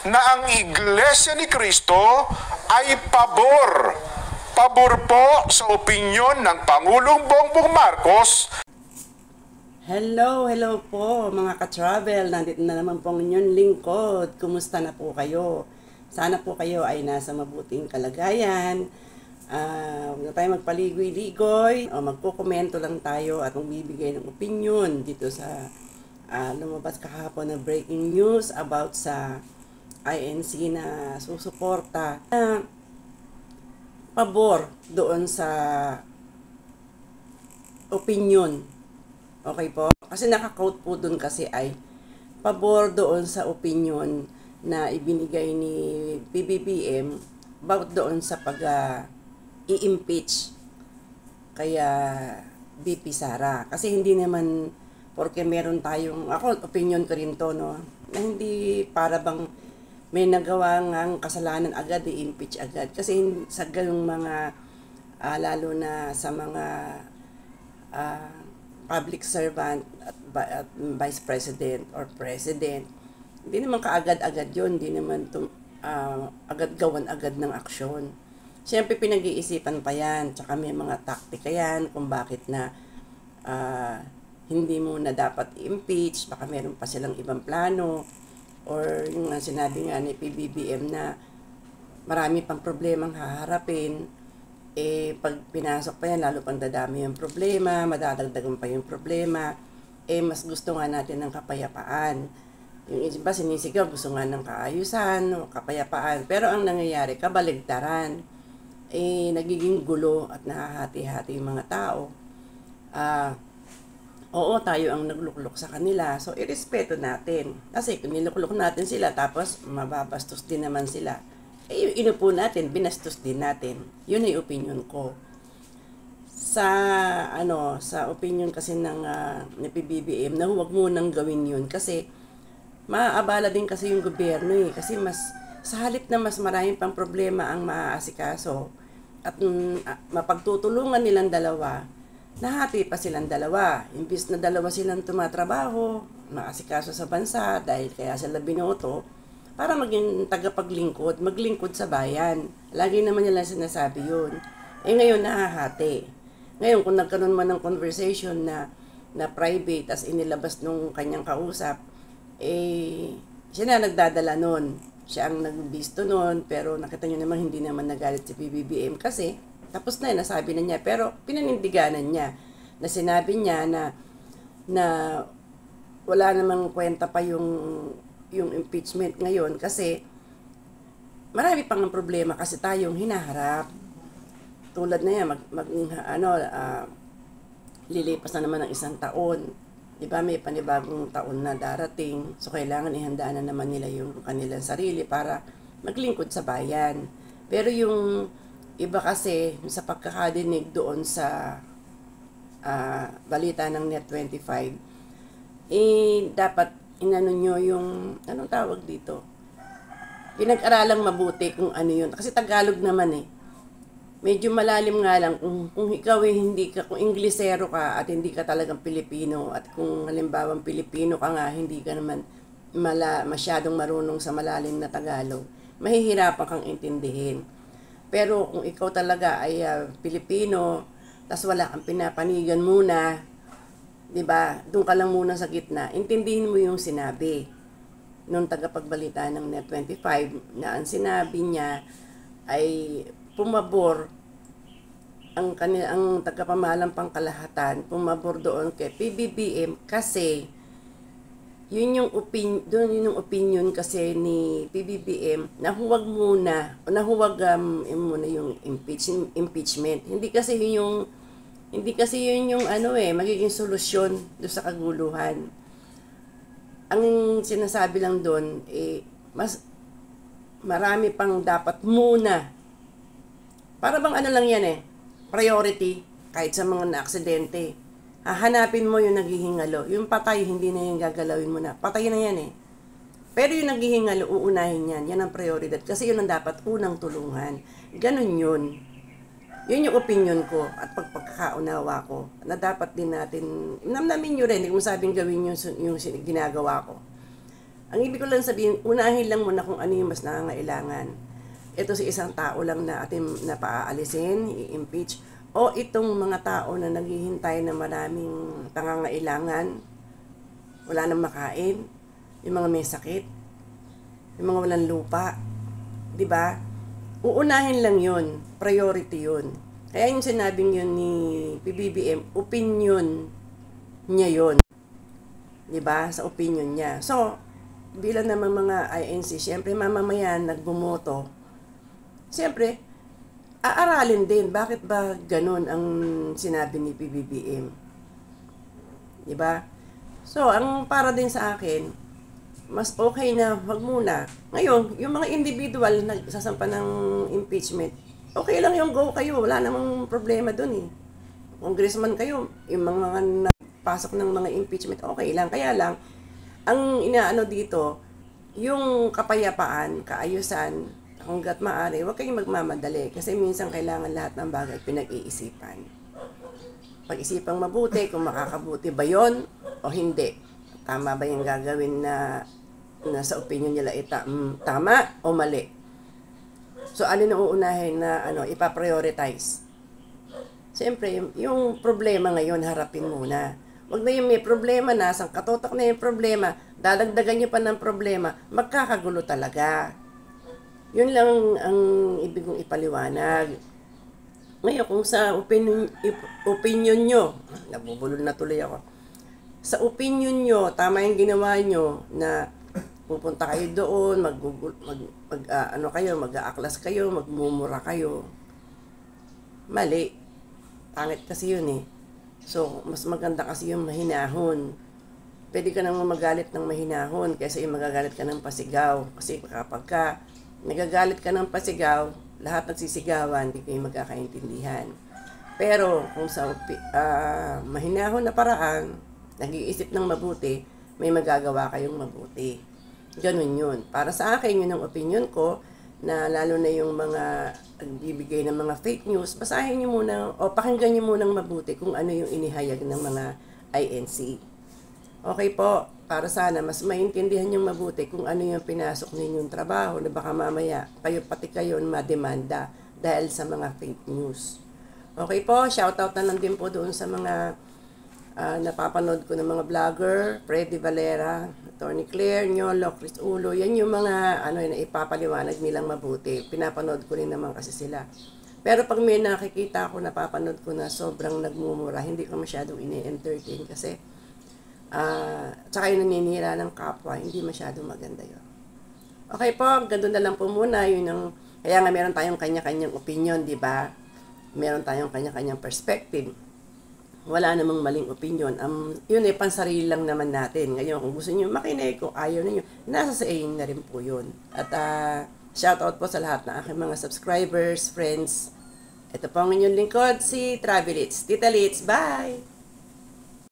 na ang Iglesia ni Cristo ay pabor. Pabor po sa opinyon ng Pangulong Bongbong Marcos. Hello po mga ka-travel. Nandito na naman po ang inyong lingkod. Kumusta na po kayo? Sana po kayo ay nasa mabuting kalagayan. Huwag na tayo magpaligoy-ligoy. Magkukomento lang tayo at magbibigay ng opinion dito sa lumabas kahapon na breaking news about sa INC na susuporta pabor doon sa opinion. Okay po? Kasi naka-quote po doon kasi ay pabor doon sa opinion na ibinigay ni PBBM about doon sa i-impeach kaya BP Sara. Kasi hindi naman porque meron tayong, ako opinion ko rin to, no, na hindi para bang may nagawa ngang kasalanan agad, i-impeach agad. Kasi sa ganung mga, lalo na sa mga public servant at vice president or president, hindi naman kaagad-agad yun, hindi naman agad gawan agad ng aksyon. Siyempre pinag-iisipan pa yan, tsaka may mga taktika yan kung bakit na hindi mo na dapat i-impeach, baka meron pa silang ibang plano. Or yung sinabi nga ni PBBM na marami pang problemang haharapin, pag pinasok pa yan, lalo pang dadami yung problema, madadagdagan pa yung problema, mas gusto nga natin ng kapayapaan. Yung iba sinisigaw, gusto nga ng kaayusan, o kapayapaan, pero ang nangyayari, kabaligtaran, nagiging gulo at nahahati-hati yung mga tao. Oo, tayo ang nagluklok sa kanila. So, irespeto natin. Kasi kung niluklok natin sila, tapos mababastos din naman sila, inupo natin, binastos din natin. Yun ay opinion ko. Sa opinion kasi ni PBBM, na huwag mo nang gawin yun. Kasi, maaabala din kasi yung gobyerno eh. Kasi sa halip na mas maraming pang problema ang maaasikaso at mapagtutulungan nilang dalawa, nahati pa silang dalawa. Imbis na dalawa silang tumatrabaho, maasikaso sa bansa, dahil kaya sila binoto, para maging tagapaglingkod, maglingkod sa bayan. Lagi naman nila sinasabi yun. Ngayon nahahati. Ngayon, kung nagkaroon man ng conversation na private, as inilabas nung kanyang kausap, siya na nagdadala nun. Siya ang nagbisto nun, pero nakita nyo naman hindi naman nagalit si PBBM kasi tapos na nasabi na niya, pero pinanindiganan niya na sinabi niya na wala namang kwenta pa yung impeachment ngayon kasi marami pang problema kasi tayong hinaharap. Tulad na yan, lilipas na naman ng 1 taon. Diba, may panibagong taon na darating. So, kailangan ihanda na naman nila yung kanilang sarili para maglingkod sa bayan. Pero yung iba kasi, sa pagkakadinig doon sa balita ng Net25, dapat inano nyo yung, anong tawag dito? Pinag-aralang mabuti kung ano yun. Kasi Tagalog naman eh. Medyo malalim nga lang kung ikaw kung Inglesero ka at hindi ka talagang Pilipino, at kung halimbawa Pilipino ka nga, hindi ka naman masyadong marunong sa malalim na Tagalog, mahihirapan kang intindihin. Pero kung ikaw talaga ay Pilipino, tas wala kang pinapanigan muna, 'di ba? Doon ka lang muna sa gitna, intindihin mo yung sinabi nung tagapagbalita ng Net25 na ang sinabi niya ay pumabor ang tagapamahalang pangkalahatan, pumabor doon kay PBBM kasi yun yung opinion kasi ni PBBM na huwag muna yung impeachment. Hindi kasi yun yung magiging solusyon do sa kaguluhan. Ang sinasabi lang doon mas marami pang dapat muna. Para bang lang yan priority, kahit sa mga na-aksidente. Hahanapin mo yung naghihingalo. Yung patay, hindi na yung gagalawin mo na. Patay na yan Pero yung naghihingalo, uunahin yan. Yan ang prioridad. Kasi yun ang dapat unang tulungan. Ganon yun. Yun yung opinion ko at pagkakaunawa ko na dapat din natin, namnamin nyo rin, hindi ko masabing gawin yung ginagawa ko. Ang ibig ko lang sabihin, unahin lang muna kung ano yung mas nangangailangan. Ito si isang tao lang na ating napaaalisin, i-impeach, o itong mga tao na naghihintay na maraming pangangailangan, wala nang makain, yung mga may sakit, yung mga walang lupa, di ba? Uunahin lang yun, priority yun. Kaya yung sinabing yun ni PBBM, opinion niya yun. Di ba? Sa opinion niya. So, bilang naman mga INC, syempre mamamayan nagbumoto, syempre, aaralin din, bakit ba ganun ang sinabi ni PBBM? Di ba? So, ang para din sa akin, mas okay na wag muna. Ngayon, yung mga individual na sasampa ng impeachment, okay lang yung go kayo, wala namang problema dun eh. Congressman kayo, yung mga napasok ng mga impeachment, okay lang. Kaya lang, ang inaano dito, yung kapayapaan, kaayusan, hanggat maaari, huwag kayong magmamadali. Kasi minsan kailangan lahat ng bagay pinag-iisipan. Pag-isipang mabuti, kung makakabuti ba yon o hindi. Tama ba yung gagawin na sa opinion nila tama o mali? So, alin ang uunahin na ipaprioritize? Siyempre, yung problema ngayon, harapin muna. Huwag na yung may problema na, sang katotok na yung problema, dadagdagan nyo pa ng problema, magkakagulo talaga. Yun lang ang ibig kong ipaliwanag. Ngayon, kung sa opinion nyo, nabubulol na tuloy ako, sa opinion nyo, tama yung ginawa nyo na pupunta kayo doon, mag-aaklas kayo, magmumura kayo. Mali. Pangit kasi yun eh. So, mas maganda kasi yung mahinahon. Pwede ka nang magalit ng mahinahon kaysa yung magagalit ka ng pasigaw. Kasi kapag ka nagagalit ka ng pasigaw, lahat nagsisigawan, hindi kayo magkakaintindihan. Pero kung sa mahinahon na paraan, nag-iisip ng mabuti, may magagawa kayong mabuti. Ganun yun. Para sa akin, yun ang opinion ko, na lalo na yung mga nagbibigay ng mga fake news, basahin nyo muna, o pakinggan nyo muna mabuti kung ano yung inihayag ng mga INC. Okay po, para sana mas maintindihan nyo mabuti kung ano yung pinasok ninyong trabaho na baka mamaya pati kayo mademanda dahil sa mga fake news. Okay po, shoutout na lang din po doon sa mga napapanood ko ng mga vlogger, Freddy Valera, Attorney Claire, Nyolo, Chris Ulo, yan yung mga na ipapaliwanag nilang mabuti. Pinapanood ko rin naman kasi sila. Pero pag may nakikita ako, napapanood ko na sobrang nagmumura, hindi ko masyadong ini-entertain kasi tsaka yung naninira ng kapwa, hindi masyadong maganda yun. Okay po, ganun na lang po muna. Kaya nga meron tayong kanya-kanyang opinion, di ba? Meron tayong kanya-kanyang perspective. Wala namang maling opinion. Yun pansarili lang naman natin. Ngayon, kung gusto niyo makinig, kung ayaw niyo, nasa sa inyo na rin po yun. At shoutout po sa lahat ng aking mga subscribers, friends. Ito po ang inyong lingkod, si Travelits. Tita Litz, bye!